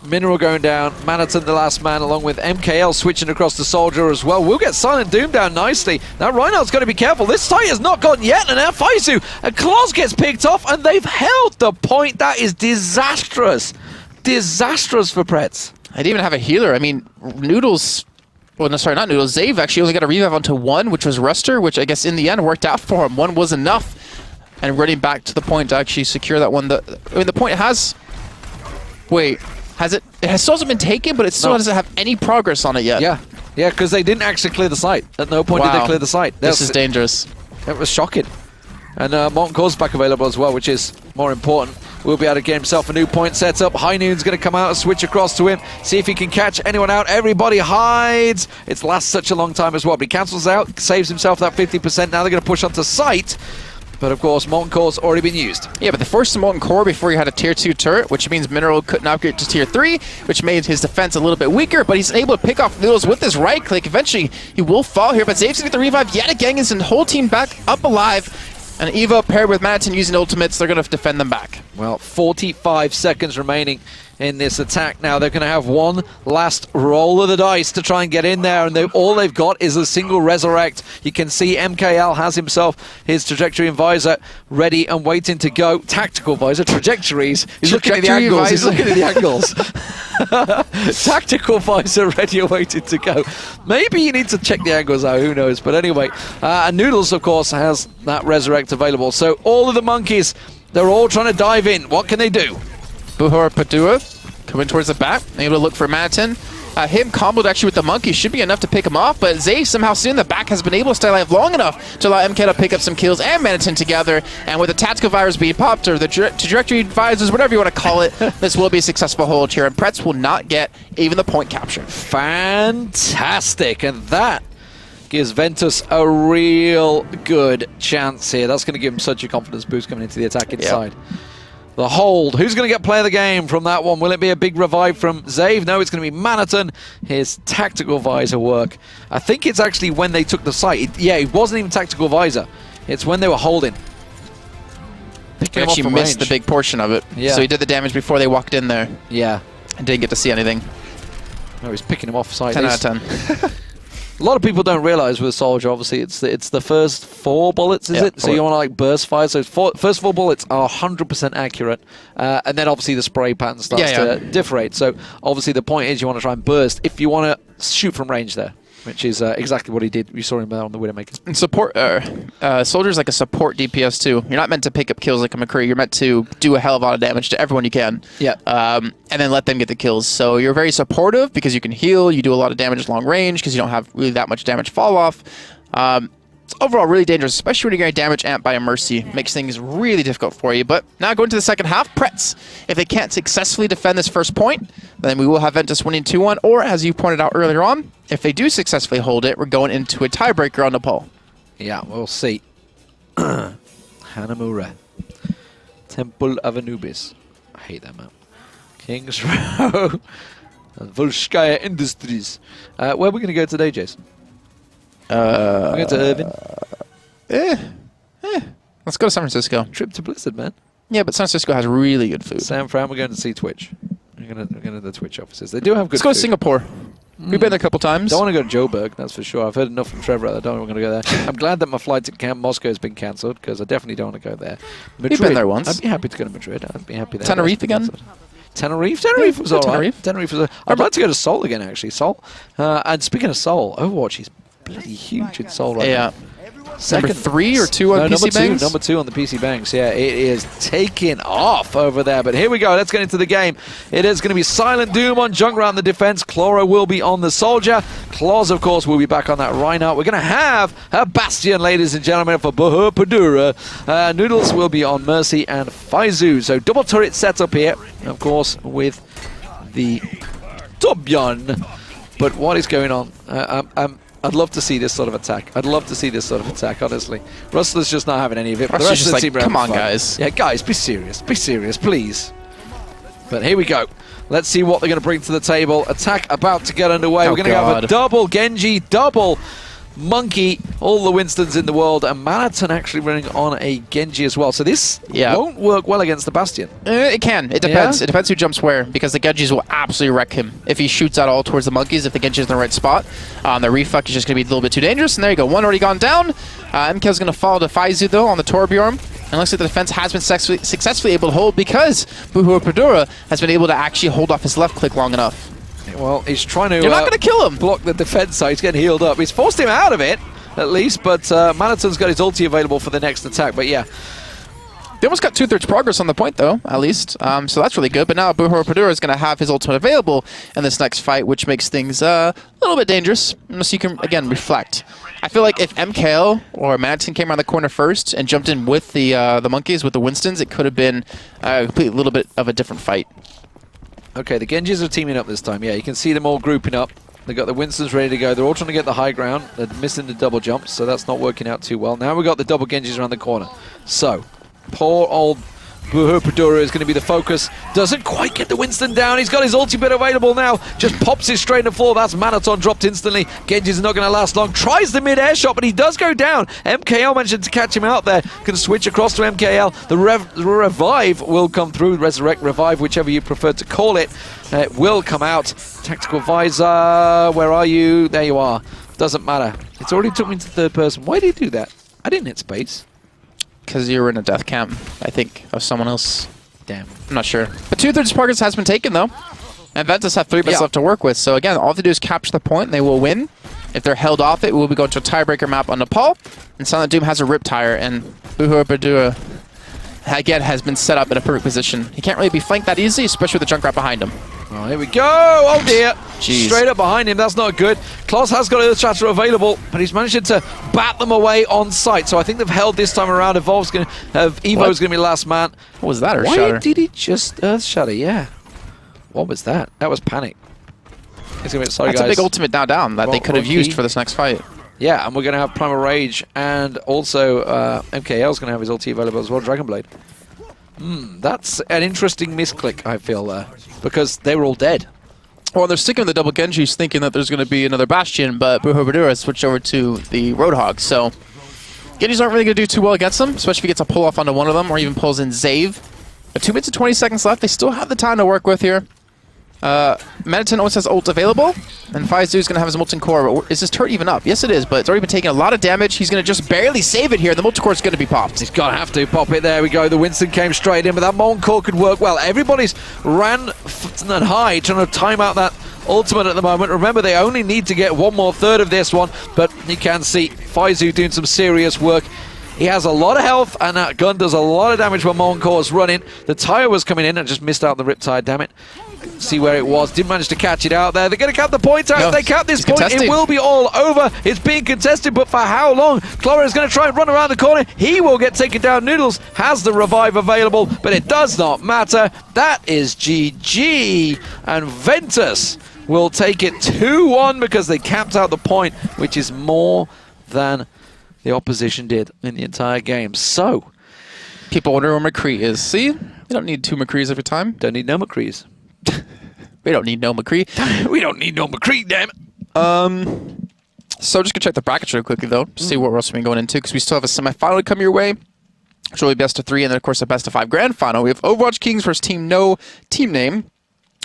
Mineral going down, Maniton the last man, along with MKL switching across the Soldier as well. We'll get Silent Doom down nicely. Now Reinhardt's got to be careful. This fight has not gone yet, and now Faizu and Klaus gets picked off, and they've held the point. That is disastrous. Disastrous for Prets. I didn't even have a healer. I mean, Noodles... Well, no, sorry, not Noodles. Zave actually only got a revive onto 1, which was Ruster, which I guess in the end worked out for him. 1 was enough. And running back to the point to actually secure that one. I mean, the point has... Wait... Has it? It still hasn't been taken, but it still doesn't have any progress on it yet. Yeah, because they didn't actually clear the site. At no point did they clear the site. This is dangerous. It was shocking. And Molten Core's back available as well, which is more important. Will be able to get himself a new point set up. High Noon's going to come out and switch across to him. See if he can catch anyone out. Everybody hides. It's lasts such a long time as well. But he cancels out, saves himself that 50%. Now they're going to push onto site. But of course, Molten Core's already been used. Yeah, but they forced the Molten Core before he had a tier 2 turret, which means Mineral couldn't upgrade to tier 3, which made his defense a little bit weaker, but he's able to pick off Noodles with his right click. Eventually, he will fall here, but Zave's going to get the revive yet again, and whole team back up alive. And Eva paired with Manhattan using ultimates, they're going to defend them back. Well, 45 seconds remaining in this attack now. They're going to have one last roll of the dice to try and get in there, and all they've got is a single resurrect. You can see MKL has himself his trajectory and visor ready and waiting to go. Tactical visor, trajectories. He's looking at the angles. He's looking at the angles. Tactical visor ready and waiting to go. Maybe you need to check the angles out, who knows. But anyway, and Noodles, of course, has that resurrect available. So all of the monkeys, they're all trying to dive in. What can they do? Go4Padua coming towards the back, able to look for Manhattan. Him comboed actually with the monkey should be enough to pick him off, but Zay somehow sitting in the back has been able to stay alive long enough to allow MK to pick up some kills and Manhattan together. And with the tactical virus being popped, or the trajectory visors, whatever you want to call it, this will be a successful hold here, and Prets will not get even the point capture. Fantastic, and that gives Ventus a real good chance here. That's going to give him such a confidence boost coming into the attack inside. Yep. The hold. Who's going to get player of the game from that one? Will it be a big revive from Zave? No, it's going to be Manhattan. His tactical visor work. I think it's actually when they took the site. It wasn't even tactical visor. It's when they were holding. He actually missed the big portion of it. Yeah. So he did the damage before they walked in there. Yeah. And didn't get to see anything. No, he's picking him off side. 10 out of 10. A lot of people don't realize with Soldier, obviously, it's the first 4 bullets, is it? So you want to like burst fire. So first 4 bullets are 100% accurate, and then obviously the spray pattern starts to differentiate. So obviously the point is you want to try and burst if you want to shoot from range there, which is exactly what he did. We saw him on the Widowmaker. And support Soldier's like a support DPS too. You're not meant to pick up kills like a McCree. You're meant to do a hell of a lot of damage to everyone you can. Yeah. And then let them get the kills. So you're very supportive because you can heal. You do a lot of damage long range because you don't have really that much damage fall off. It's overall really dangerous, especially when you're getting damage amped by a Mercy. Makes things really difficult for you. But now going to the second half, Prets. If they can't successfully defend this first point, then we will have Ventus winning 2-1. Or, as you pointed out earlier on, if they do successfully hold it, we're going into a tiebreaker on Nepal. Yeah, we'll see. Hanamura. Temple of Anubis. I hate that map. Kings Row. Volskaya Industries. Where are we going to go today, Jason? We're going to Irvin. Let's go to San Francisco. Trip to Blizzard, man. Yeah, but San Francisco has really good food. San Fran, we're going to see Twitch. We're going to the Twitch offices. They do have good food. Let's go to Singapore. We've been there a couple times. Don't want to go to Joburg, that's for sure. I've heard enough from Trevor. I don't want to go there. I'm glad that my flight to Camp Moscow has been cancelled because I definitely don't want to go there. Madrid, we've been there once. I'd be happy to go to Madrid. I'd be happy there. Tenerife again? Tenerife? Tenerife was alright. Tenerife was I'd like to go to Seoul again, actually. Seoul. And speaking of Seoul, Overwatch is bloody huge in Seoul right now. Number 3 or 2 on PC Bangs? Number 2 on the PC Bangs, yeah. It is taking off over there. But here we go. Let's get into the game. It is going to be Silent Doom on Junkrat in the defense. Chloro will be on the Soldier. Claws, of course, will be back on that Reinhardt. We're going to have a Bastion, ladies and gentlemen, for Go4Padura. Noodles will be on Mercy and Faizu. So double turret setup here, of course, with the Tobion. But what is going on? I'd love to see this sort of attack. Honestly. Rustler's just not having any of it. But the rest of the team come on, guys. Yeah, guys, be serious. Be serious, please. But here we go. Let's see what they're going to bring to the table. Attack about to get underway. We're going to have a double Genji, double Monkey, all the Winstons in the world, and Manhattan actually running on a Genji as well. So this won't work well against the Bastion. It can. It depends. Yeah? It depends who jumps where, because the Genjis will absolutely wreck him if he shoots out all towards the Monkeys. If the Genji is in the right spot, the refuck is just going to be a little bit too dangerous. And there you go. One already gone down. MK is going to fall to Faizu, though, on the Torbjorn. And looks like the defense has been successfully able to hold because Go4Padura has been able to actually hold off his left click long enough. Well, he's trying to... You're not going to kill him! Block the defense side. He's getting healed up. He's forced him out of it, at least, but Manhattan's got his ulti available for the next attack. But yeah. They almost got 2/3 progress on the point, though, at least. So that's really good. But now Go4Padura is going to have his ultimate available in this next fight, which makes things a little bit dangerous, unless you can, again, reflect. I feel like if MKL or Manhattan came around the corner first and jumped in with the Monkeys, with the Winstons, it could have been a little bit of a different fight. Okay, the Genjis are teaming up this time. Yeah, you can see them all grouping up. They've got the Winstons ready to go. They're all trying to get the high ground. They're missing the double jumps, so that's not working out too well. Now we've got the double Genjis around the corner. So, poor old Buhupradura is going to be the focus. Doesn't quite get the Winston down. He's got his ultimate available now. Just pops it straight in the floor. That's Manaton dropped instantly. Genji's not going to last long. Tries the mid-air shot, but he does go down. MKL managed to catch him out there. Can switch across to MKL. The revive will come through. Resurrect, revive, whichever you prefer to call it. It will come out. Tactical visor. Where are you? There you are. Doesn't matter. It's already took me to third person. Why did he do that? I didn't hit space. Because you were in a death camp, I think, of someone else. Damn. I'm not sure. But 2/3 targets has been taken, though. And Ventus have 3 bits left to work with. So, again, all they have to do is capture the point, and they will win. If they're held off it, we'll be going to a tiebreaker map on Nepal. And Silent Doom has a rip tire, and Buhupradura, again, has been set up in a perfect position. He can't really be flanked that easily, especially with the Junkrat behind him. Oh, here we go. Oh, dear. Jeez. Straight up behind him. That's not good. Klaus has got Earth Shatter available, but he's managed to bat them away on site. So I think they've held this time around. Evo's going to be last man. What was that, Earth Why Shatter? did he just Earth Shatter? Yeah. What was that? That was panic. Sorry, That's guys. a big ultimate now down that they could have used for this next fight. Yeah, and we're going to have Primal Rage, and also MKL's going to have his ulti available as well, Dragonblade. That's an interesting misclick, I feel, there, because they were all dead. Well, they're sticking with the double Genjis, thinking that there's going to be another Bastion, but Buhupradura switched over to the Roadhog, so Genjis aren't really going to do too well against them, especially if he gets a pull-off onto one of them, or even pulls in Zave. But 2 minutes and 20 seconds left. They still have the time to work with here. Manaton always has ult available, and Faizu's going to have his Molten Core. But is his turret even up? Yes, it is, but it's already been taking a lot of damage. He's going to just barely save it here. The Molten Core is going to be popped. He's going to have to pop it. There we go. The Winston came straight in, but that Molten Core could work well. Everybody's ran and high trying to time out that ultimate at the moment. Remember, they only need to get 1 more third of this one, but you can see Faizu doing some serious work. He has a lot of health, and that gun does a lot of damage when Molten Core is running. The tire was coming in and just missed out the Riptide, damn it. See where it was. Didn't manage to catch it out there. They're going to cap the point out. No, if they cap this point, it will be all over. It's being contested, but for how long? Clara is going to try and run around the corner. He will get taken down. Noodles has the revive available, but it does not matter. That is GG. And Ventus will take it 2-1 because they capped out the point, which is more than the opposition did in the entire game. So, people wonder where McCree is. See? You don't need 2 McCrees every time. don't need no McCrees. We don't need no McCree. We don't need no McCree, damn it. So just gonna check the brackets real quickly though, see what else we've been going into, because we still have a semifinal to come your way, which will be best of 3, and then of course a best of 5 grand final. We have Overwatch Kings versus Team No Team Name,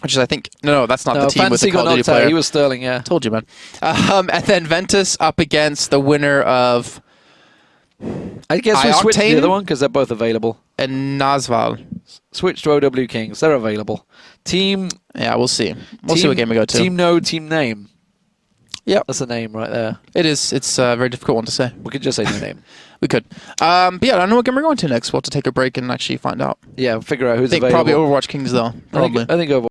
which is I think no, that's not the team with the Call of Duty player. He was Sterling, yeah. Told you, man. And then Ventus up against the winner of I guess we switched to Ioctane the other one because they're both available. and Nazval. Switch to OW Kings. They're available. Team. Yeah, we'll see. We'll see what game we go to. Team No, Team Name. Yep. That's a name right there. It is. It's a very difficult one to say. We could just say the name. We could. But yeah, I don't know what game we're going to next. We'll have to take a break and actually find out. Yeah, figure out who's I think available. probably Overwatch Kings though. Probably. I think Overwatch.